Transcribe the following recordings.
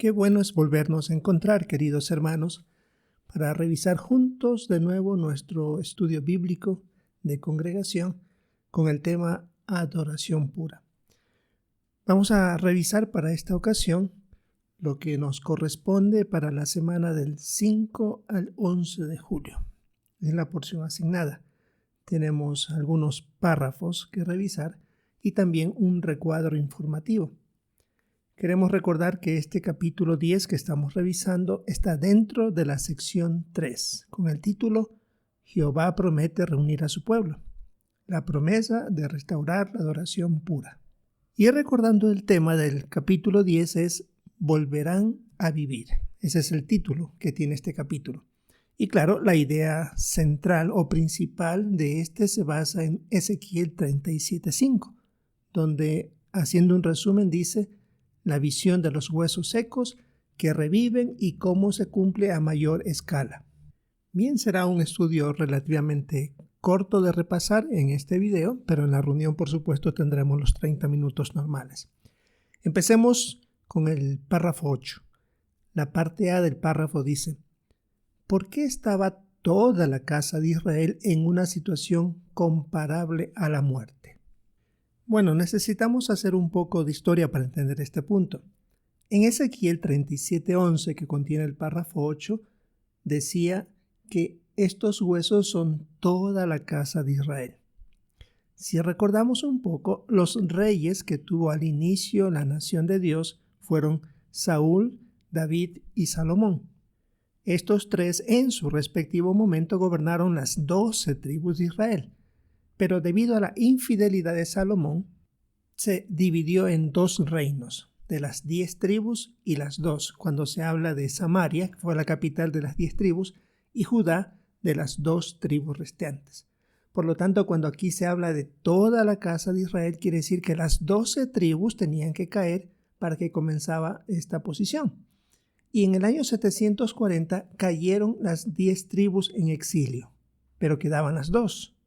Qué bueno es volvernos a encontrar, queridos hermanos, para revisar juntos de nuevo nuestro estudio bíblico de congregación con el tema adoración pura. Vamos a revisar para esta ocasión lo que nos corresponde para la semana del 5 al 11 de julio. Es la porción asignada. Tenemos algunos párrafos que revisar y también un recuadro informativo. Queremos recordar que este capítulo 10 que estamos revisando está dentro de la sección 3, con el título Jehová promete reunir a su pueblo, la promesa de restaurar la adoración pura. Y recordando el tema del capítulo 10 es Volverán a vivir. Ese es el título que tiene este capítulo. Y claro, la idea central o principal de este se basa en Ezequiel 37:5, donde, haciendo un resumen, dice la visión de los huesos secos que reviven y cómo se cumple a mayor escala. Bien, será un estudio relativamente corto de repasar en este video, pero en la reunión, por supuesto, tendremos los 30 minutos normales. Empecemos con el párrafo 8. La parte A del párrafo dice: ¿por qué estaba toda la casa de Israel en una situación comparable a la muerte? Bueno, necesitamos hacer un poco de historia para entender este punto. En Ezequiel 37:11, que contiene el párrafo 8, decía que estos huesos son toda la casa de Israel. Si recordamos un poco, los reyes que tuvo al inicio la nación de Dios fueron Saúl, David y Salomón. Estos tres en su respectivo momento gobernaron las 12 tribus de Israel. Pero debido a la infidelidad de Salomón, se dividió en 2 reinos, de las 10 tribus y las 2, cuando se habla de Samaria, que fue la capital de las 10 tribus, y Judá, de las 2 tribus restantes. Por lo tanto, cuando aquí se habla de toda la casa de Israel, quiere decir que las 12 tribus tenían que caer para que comenzara esta posición. Y en el año 740 cayeron las 10 tribus en exilio, pero quedaban las 2.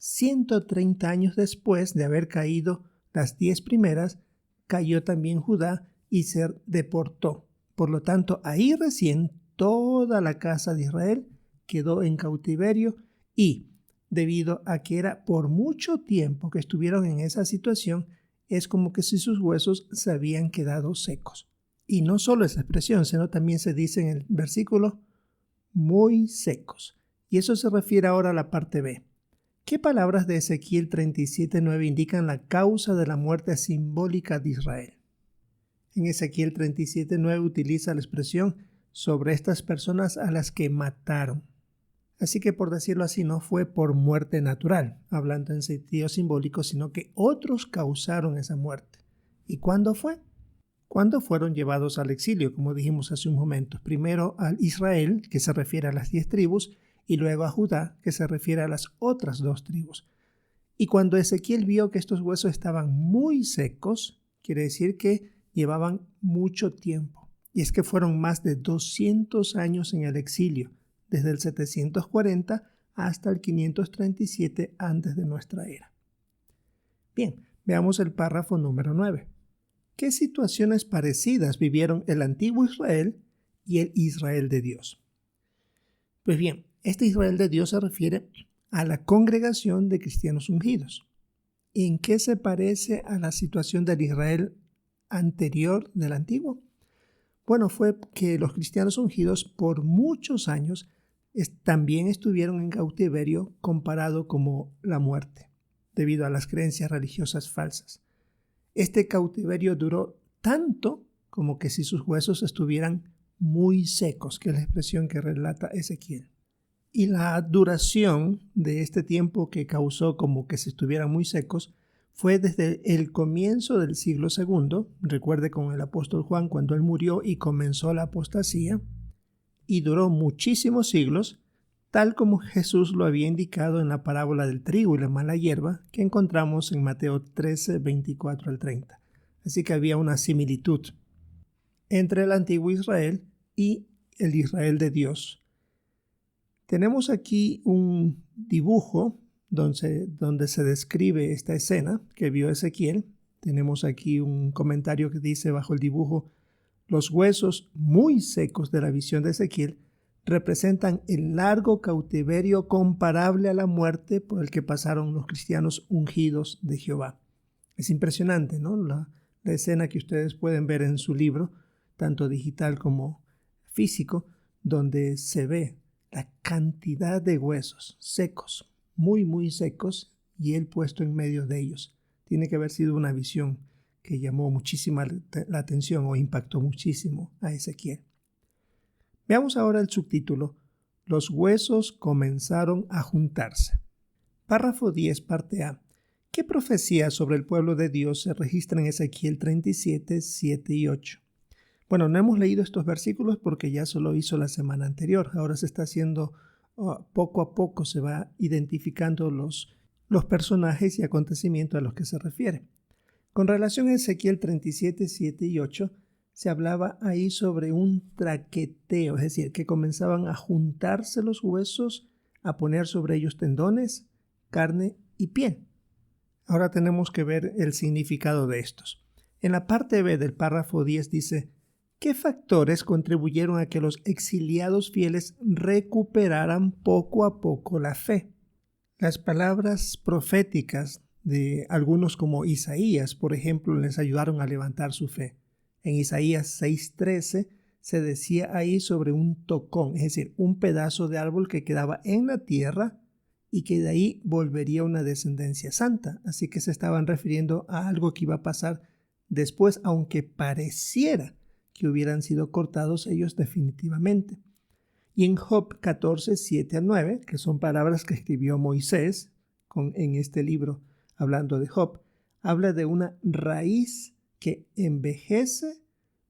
130 años después de haber caído las 10 primeras, cayó también Judá y se deportó. Por lo tanto, ahí recién toda la casa de Israel quedó en cautiverio y, debido a que era por mucho tiempo que estuvieron en esa situación, es como que si sus huesos se habían quedado secos. Y no solo esa expresión, sino también se dice en el versículo, muy secos. Y eso se refiere ahora a la parte B. ¿Qué palabras de Ezequiel 37:9 indican la causa de la muerte simbólica de Israel? En Ezequiel 37:9 utiliza la expresión sobre estas personas a las que mataron. Así que, por decirlo así, no fue por muerte natural, hablando en sentido simbólico, sino que otros causaron esa muerte. ¿Y cuándo fue? Cuando fueron llevados al exilio, como dijimos hace un momento. Primero al Israel, que se refiere a las 10 tribus, y luego a Judá, que se refiere a las otras 2 tribus. Y cuando Ezequiel vio que estos huesos estaban muy secos, quiere decir que llevaban mucho tiempo. Y es que fueron más de 200 años en el exilio, desde el 740 hasta el 537 antes de nuestra era. Bien, veamos el párrafo número 9. ¿Qué situaciones parecidas vivieron el antiguo Israel y el Israel de Dios? Pues bien, este Israel de Dios se refiere a la congregación de cristianos ungidos. ¿En qué se parece a la situación del Israel anterior del antiguo? Bueno, fue que los cristianos ungidos por muchos años también estuvieron en cautiverio comparado como la muerte, debido a las creencias religiosas falsas. Este cautiverio duró tanto como que si sus huesos estuvieran muy secos, que es la expresión que relata Ezequiel. Y la duración de este tiempo que causó como que se estuvieran muy secos fue desde el comienzo del siglo II, recuerde con el apóstol Juan cuando él murió y comenzó la apostasía, y duró muchísimos siglos, tal como Jesús lo había indicado en la parábola del trigo y la mala hierba que encontramos en Mateo 13, 24 al 30. Así que había una similitud entre el antiguo Israel y el Israel de Dios. Tenemos aquí un dibujo donde se describe esta escena que vio Ezequiel. Tenemos aquí un comentario que dice bajo el dibujo: Los huesos muy secos de la visión de Ezequiel representan el largo cautiverio comparable a la muerte por el que pasaron los cristianos ungidos de Jehová. Es impresionante, ¿no? La escena que ustedes pueden ver en su libro, tanto digital como físico, donde se ve la cantidad de huesos secos, muy, muy secos, y él puesto en medio de ellos. Tiene que haber sido una visión que llamó muchísima la atención o impactó muchísimo a Ezequiel. Veamos ahora el subtítulo: Los huesos comenzaron a juntarse. Párrafo 10, parte A. ¿Qué profecías sobre el pueblo de Dios se registran en Ezequiel 37, 7 y 8? Bueno, no hemos leído estos versículos porque ya se lo hizo la semana anterior. Ahora se está haciendo, poco a poco se va identificando los personajes y acontecimientos a los que se refiere. Con relación a Ezequiel 37, 7 y 8, se hablaba ahí sobre un traqueteo, es decir, que comenzaban a juntarse los huesos, a poner sobre ellos tendones, carne y piel. Ahora tenemos que ver el significado de estos. En la parte B del párrafo 10 dice: ¿qué factores contribuyeron a que los exiliados fieles recuperaran poco a poco la fe? Las palabras proféticas de algunos como Isaías, por ejemplo, les ayudaron a levantar su fe. En Isaías 6:13 se decía ahí sobre un tocón, es decir, un pedazo de árbol que quedaba en la tierra y que de ahí volvería una descendencia santa. Así que se estaban refiriendo a algo que iba a pasar después, aunque pareciera que hubieran sido cortados ellos definitivamente. Y en Job 14, 7 a 9, que son palabras que escribió Moisés en este libro hablando de Job, habla de una raíz que envejece,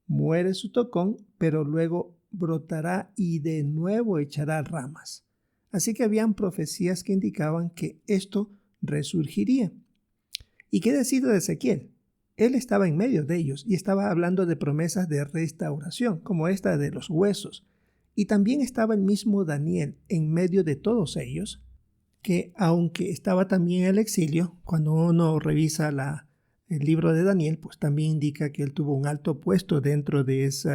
muere su tocón, pero luego brotará y de nuevo echará ramas. Así que habían profecías que indicaban que esto resurgiría. ¿Y qué decir de Ezequiel? Él estaba en medio de ellos y estaba hablando de promesas de restauración, como esta de los huesos. Y también estaba el mismo Daniel en medio de todos ellos, que aunque estaba también en el exilio, cuando uno revisa el libro de Daniel, pues también indica que él tuvo un alto puesto dentro de ese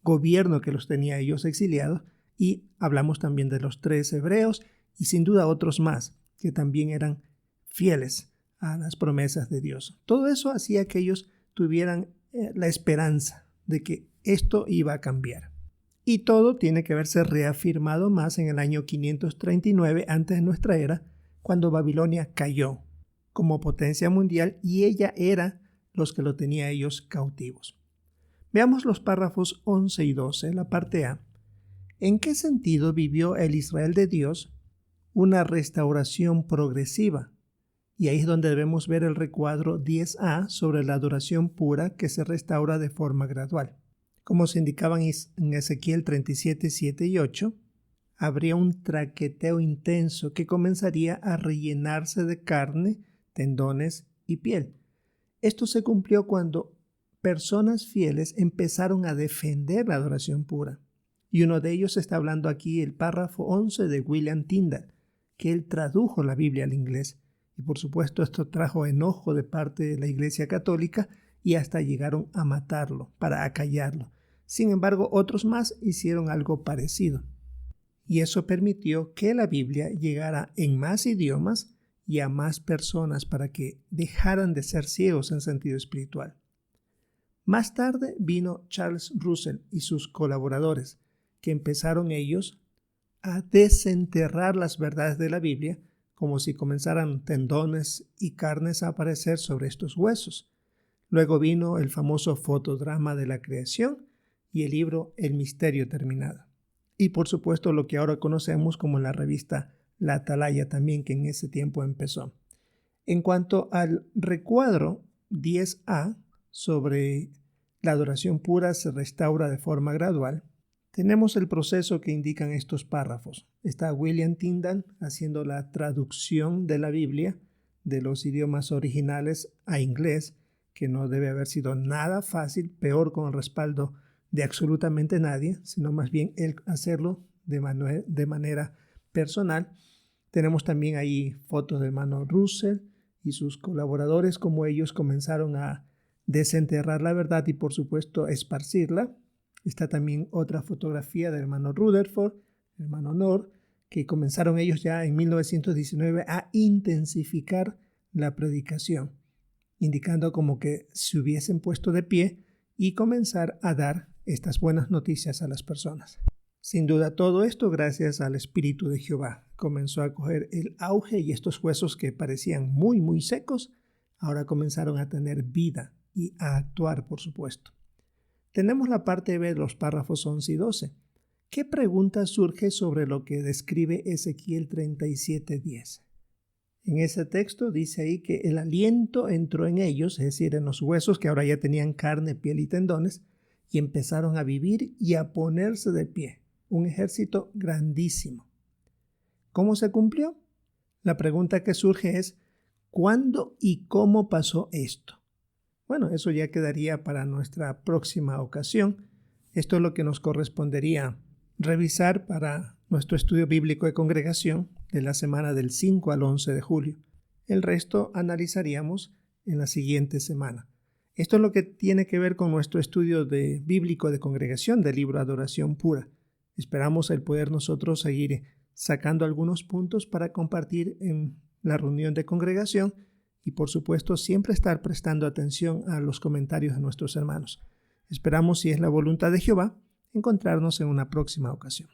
gobierno que los tenía ellos exiliados. Y hablamos también de los 3 hebreos y sin duda otros más que también eran fieles a las promesas de Dios. Todo eso hacía que ellos tuvieran la esperanza de que esto iba a cambiar. Y todo tiene que verse reafirmado más en el año 539 antes de nuestra era, cuando Babilonia cayó como potencia mundial y ella era los que lo tenía ellos cautivos. Veamos los párrafos 11 y 12, la parte A. ¿En qué sentido vivió el Israel de Dios una restauración progresiva? Y ahí es donde debemos ver el recuadro 10a sobre la adoración pura que se restaura de forma gradual. Como se indicaban en Ezequiel 37, 7 y 8, habría un traqueteo intenso que comenzaría a rellenarse de carne, tendones y piel. Esto se cumplió cuando personas fieles empezaron a defender la adoración pura. Y uno de ellos está hablando aquí el párrafo 11 de William Tyndale, que él tradujo la Biblia al inglés. Y por supuesto esto trajo enojo de parte de la Iglesia Católica y hasta llegaron a matarlo para acallarlo. Sin embargo, otros más hicieron algo parecido. Y eso permitió que la Biblia llegara en más idiomas y a más personas para que dejaran de ser ciegos en sentido espiritual. Más tarde vino Charles Russell y sus colaboradores, que empezaron ellos a desenterrar las verdades de la Biblia, como si comenzaran tendones y carnes a aparecer sobre estos huesos. Luego vino el famoso fotodrama de la creación y el libro El misterio terminado. Y por supuesto lo que ahora conocemos como la revista La Atalaya también, que en ese tiempo empezó. En cuanto al recuadro 10a sobre la adoración pura se restaura de forma gradual, tenemos el proceso que indican estos párrafos. Está William Tyndale haciendo la traducción de la Biblia de los idiomas originales a inglés, que no debe haber sido nada fácil, peor con el respaldo de absolutamente nadie, sino más bien él hacerlo de manera personal. Tenemos también ahí fotos del hermano Russell y sus colaboradores, como ellos comenzaron a desenterrar la verdad y por supuesto esparcirla. Está también otra fotografía del hermano Rutherford, el hermano Nord, que comenzaron ellos ya en 1919 a intensificar la predicación, indicando como que se hubiesen puesto de pie y comenzar a dar estas buenas noticias a las personas. Sin duda todo esto gracias al Espíritu de Jehová. Comenzó a coger el auge y estos huesos que parecían muy secos, ahora comenzaron a tener vida y a actuar, por supuesto. Tenemos la parte B de los párrafos 11 y 12. ¿Qué pregunta surge sobre lo que describe Ezequiel 37:10? En ese texto dice ahí que el aliento entró en ellos, es decir, en los huesos que ahora ya tenían carne, piel y tendones, y empezaron a vivir y a ponerse de pie. Un ejército grandísimo. ¿Cómo se cumplió? La pregunta que surge es, ¿cuándo y cómo pasó esto? Bueno, eso ya quedaría para nuestra próxima ocasión. Esto es lo que nos correspondería revisar para nuestro estudio bíblico de congregación de la semana del 5 al 11 de julio. El resto analizaríamos en la siguiente semana. Esto es lo que tiene que ver con nuestro estudio bíblico de congregación del libro Adoración Pura. Esperamos el poder nosotros seguir sacando algunos puntos para compartir en la reunión de congregación y por supuesto siempre estar prestando atención a los comentarios de nuestros hermanos. Esperamos, si es la voluntad de Jehová, encontrarnos en una próxima ocasión.